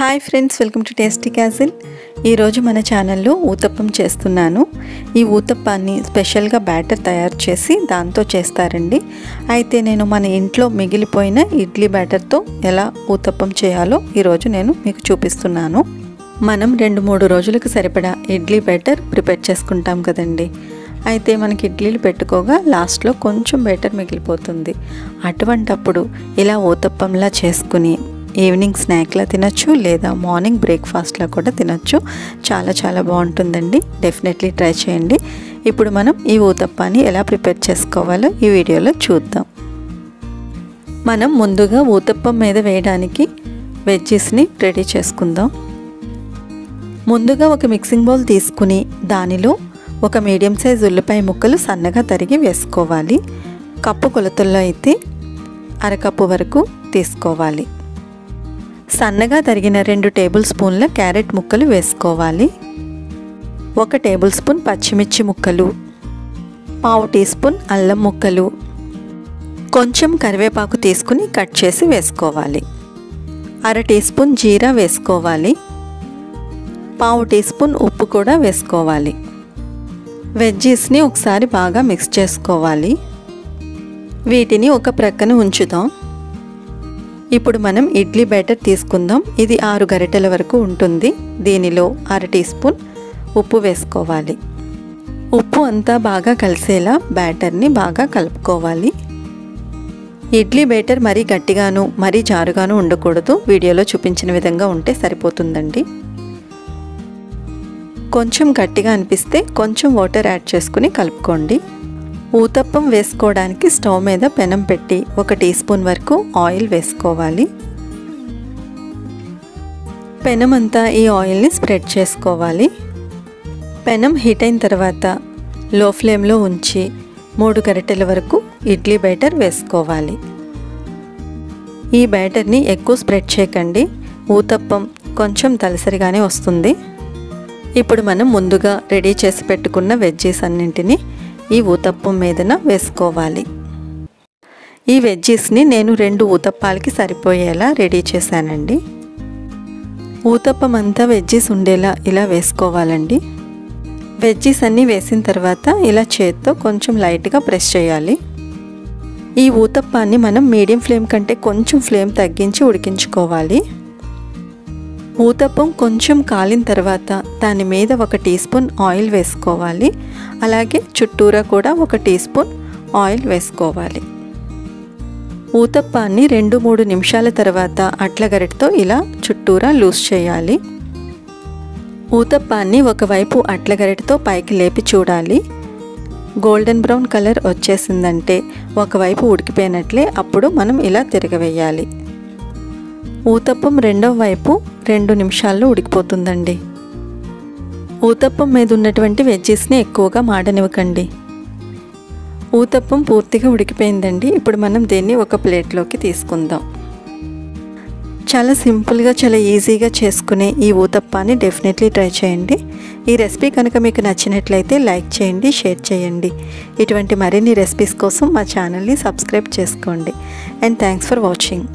Hi friends, welcome to tasty castle. ఈరోజు మన ఛానల్లో ఊతప్పం చేస్తున్నాను. ఈ ఊతప్పాన్ని స్పెషల్గా బ్యాటర్ తయారు చేసి దాంతో చేస్తారండి. అయితే నేను మన ఇంట్లో మిగిలిపోయిన ఇడ్లీ బ్యాటర్తో ఎలా ఊతప్పం చేయాలో ఈరోజు నేను మీకు చూపిస్తున్నాను. మనం 2-3 రోజులకు సరిపడా ఇడ్లీ బ్యాటర్ ప్రిపేర్ చేసుకుంటాం కదండి. అయితే మనకి ఇడ్లీలు పెట్టుకోగా లాస్ట్లో కొంచెం బ్యాటర్ మిగిలిపోతుంది. అటువంటప్పుడు ఇలా ఊతప్పంలా చేసుకుని ఈవినింగ్ స్నాక్లా తినచ్చు, లేదా మార్నింగ్ బ్రేక్ఫాస్ట్లా కూడా తినచ్చు. చాలా బాగుంటుందండి. డెఫినెట్లీ ట్రై చేయండి. ఇప్పుడు మనం ఈ ఊతప్పాన్ని ఎలా ప్రిపేర్ చేసుకోవాలో ఈ వీడియోలో చూద్దాం. మనం ముందుగా ఊతప్పం మీద వేయడానికి వెజ్జెస్ని రెడీ చేసుకుందాం. ముందుగా ఒక మిక్సింగ్ బౌల్ తీసుకుని దానిలో ఒక మీడియం సైజ్ ఉల్లిపాయ ముక్కలు సన్నగా తరిగి వేసుకోవాలి. కప్పు కొలతల్లో అయితే అరకప్పు వరకు తీసుకోవాలి. సన్నగా తరిగిన 2 టేబుల్ స్పూన్ల క్యారెట్ ముక్కలు వేసుకోవాలి. 1 టేబుల్ స్పూన్ పచ్చిమిర్చి ముక్కలు, 1/2 టీ స్పూన్ అల్లం ముక్కలు, కొంచెం కరివేపాకు తీసుకుని కట్ చేసి వేసుకోవాలి. 1/2 టీ స్పూన్ జీరా వేసుకోవాలి. 1/2 టీ స్పూన్ ఉప్పు కూడా వేసుకోవాలి. వెజ్జెస్ని ఒకసారి బాగా మిక్స్ చేసుకోవాలి. వీటిని ఒక ప్రక్కన ఉంచుదాం. ఇప్పుడు మనం ఇడ్లీ బ్యాటర్ తీసుకుందాం. ఇది 6 గరిటెల వరకు ఉంటుంది. దీనిలో 1/2 టీ స్పూన్ ఉప్పు వేసుకోవాలి. ఉప్పు అంతా బాగా కలిసేలా బ్యాటర్ని బాగా కలుపుకోవాలి. ఇడ్లీ బ్యాటర్ మరీ గట్టిగాను మరీ జారుగాను ఉండకూడదు. వీడియోలో చూపించిన విధంగా ఉంటే సరిపోతుందండి. కొంచెం గట్టిగా అనిపిస్తే కొంచెం వాటర్ యాడ్ చేసుకుని కలుపుకోండి. ఊతప్పం వేసుకోవడానికి స్టవ్ మీద పెనం పెట్టి 1 టీ స్పూన్ వరకు ఆయిల్ వేసుకోవాలి. పెనం అంతా ఈ ఆయిల్ని స్ప్రెడ్ చేసుకోవాలి. పెనం హీట్ అయిన తర్వాత లో ఫ్లేమ్లో ఉంచి 3 గరిటెల వరకు ఇడ్లీ బ్యాటర్ వేసుకోవాలి. ఈ బ్యాటర్ని ఎక్కువ స్ప్రెడ్ చేయకండి. ఊతప్పం కొంచెం తలసరిగానే వస్తుంది. ఇప్పుడు మనం ముందుగా రెడీ చేసి పెట్టుకున్న వెజ్జెస్ అన్నింటినీ ఈ ఊతప్పం మీదన వేసుకోవాలి. ఈ వెజ్జెస్ని నేను 2 ఊతప్పాలకి సరిపోయేలా రెడీ చేశానండి. ఊతప్పం అంతా వెజ్జెస్ ఉండేలా ఇలా వేసుకోవాలండి. వెజ్జెస్ అన్నీ వేసిన తర్వాత ఇలా చేత్తో కొంచెం లైట్గా ప్రెస్ చేయాలి. ఈ ఊతప్పాన్ని మనం మీడియం ఫ్లేమ్ కంటే కొంచెం ఫ్లేమ్ తగ్గించి ఉడికించుకోవాలి. ఊతప్పం కొంచెం కాలిన తర్వాత దాని మీద 1 టీ స్పూన్ ఆయిల్ వేసుకోవాలి. అలాగే చుట్టూరా కూడా 1 టీ స్పూన్ ఆయిల్ వేసుకోవాలి. ఊతప్పాన్ని 2-3 నిమిషాల తర్వాత అట్ల గరిటతో ఇలా చుట్టూరా లూజ్ చేయాలి. ఊతప్పాన్ని ఒకవైపు అట్ల గరిటతో పైకి లేపి చూడాలి. గోల్డెన్ బ్రౌన్ కలర్ వచ్చేసిందంటే ఒకవైపు ఉడికిపోయినట్లే. అప్పుడు మనం ఇలా తిరగవేయాలి. ఊతప్పం రెండవ వైపు 2 నిమిషాల్లో ఉడికిపోతుందండి. ఊతప్పం మీద ఉన్నటువంటి వెజ్జెస్ని ఎక్కువగా మాడనివ్వకండి. ఊతప్పం పూర్తిగా ఉడికిపోయిందండి. ఇప్పుడు మనం దీన్ని ఒక ప్లేట్లోకి తీసుకుందాం. చాలా సింపుల్గా చాలా ఈజీగా చేసుకునే ఈ ఊతప్పాన్ని డెఫినెట్లీ ట్రై చేయండి. ఈ రెసిపీ కనుక మీకు నచ్చినట్లయితే లైక్ చేయండి, షేర్ చేయండి. ఇటువంటి మరిన్ని రెసిపీస్ కోసం మా ఛానల్ని సబ్స్క్రైబ్ చేసుకోండి. And thanks for watching.